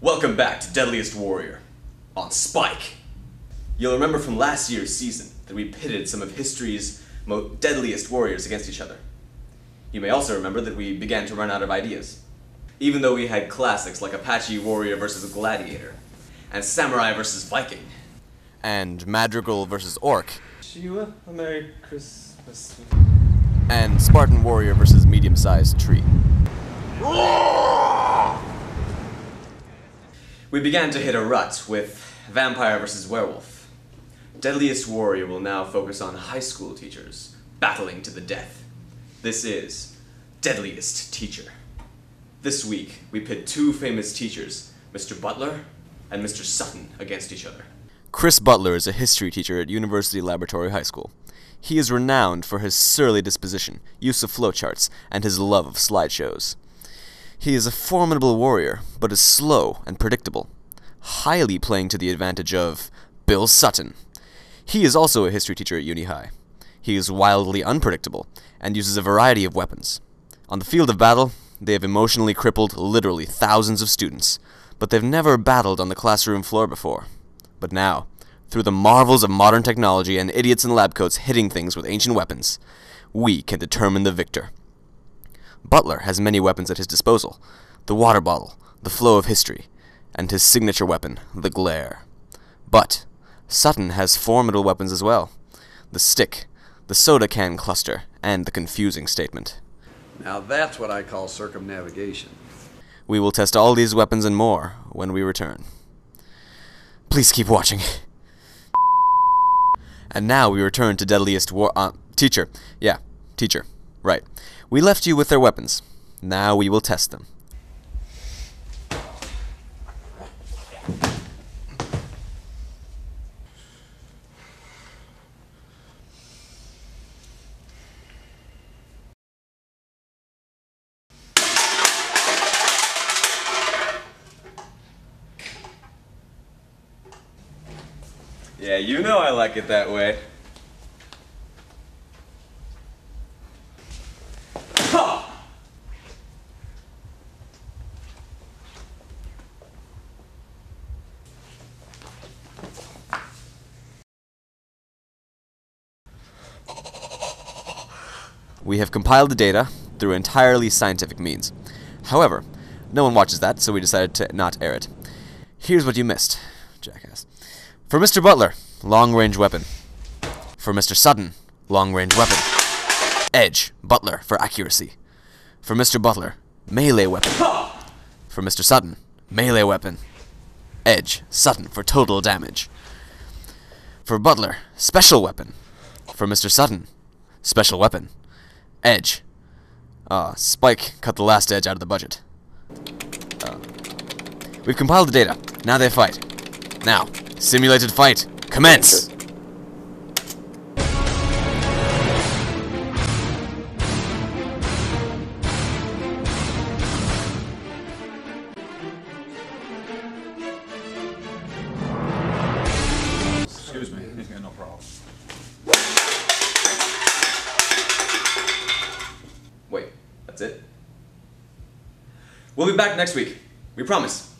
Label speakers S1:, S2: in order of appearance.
S1: Welcome back to Deadliest Warrior on Spike. You'll remember from last year's season that we pitted some of history's most deadliest warriors against each other. You may also remember that we began to run out of ideas. Even though we had classics like Apache Warrior versus Gladiator, and Samurai versus Viking,
S2: and Madrigal versus Orc,
S3: Sheila, a Merry Christmas,
S2: and Spartan Warrior versus Medium-Sized Tree.
S1: we began to hit a rut with Vampire versus Werewolf. Deadliest Warrior will now focus on high school teachers battling to the death. This is Deadliest Teacher. This week, we pit two famous teachers, Mr. Butler and Mr. Sutton, against each other.
S2: Chris Butler is a history teacher at University Laboratory High School. He is renowned for his surly disposition, use of flowcharts, and his love of slideshows. He is a formidable warrior, but is slow and predictable, highly playing to the advantage of Bill Sutton. He is also a history teacher at Uni High. He is wildly unpredictable, and uses a variety of weapons. On the field of battle, they have emotionally crippled literally thousands of students, but they've never battled on the classroom floor before. But now, through the marvels of modern technology and idiots in lab coats hitting things with ancient weapons, we can determine the victor. Butler has many weapons at his disposal: the water bottle, the flow of history, and his signature weapon, the glare. But Sutton has formidable weapons as well: the stick, the soda can cluster, and the confusing statement.
S4: Now that's what I call circumnavigation.
S2: We will test all these weapons and more when we return. Please keep watching. And now we return to Deadliest Teacher. Yeah, teacher. Right. We left you with their weapons. Now we will test them.
S1: Yeah, you know I like it that way. Ha!
S2: We have compiled the data through entirely scientific means. However, no one watches that, so we decided to not air it. Here's what you missed, jackass. For Mr. Butler, long-range weapon. For Mr. Sutton, long-range weapon. Edge, Butler, for accuracy. For Mr. Butler, melee weapon. For Mr. Sutton, melee weapon. Edge, Sutton, for total damage. For Butler, special weapon. For Mr. Sutton, special weapon. Edge. Spike cut the last edge out of the budget. We've compiled the data. Now they fight. Now, simulated fight. Commence!
S3: Excuse me, yeah, no problem.
S1: Wait, that's it? We'll be back next week. We promise.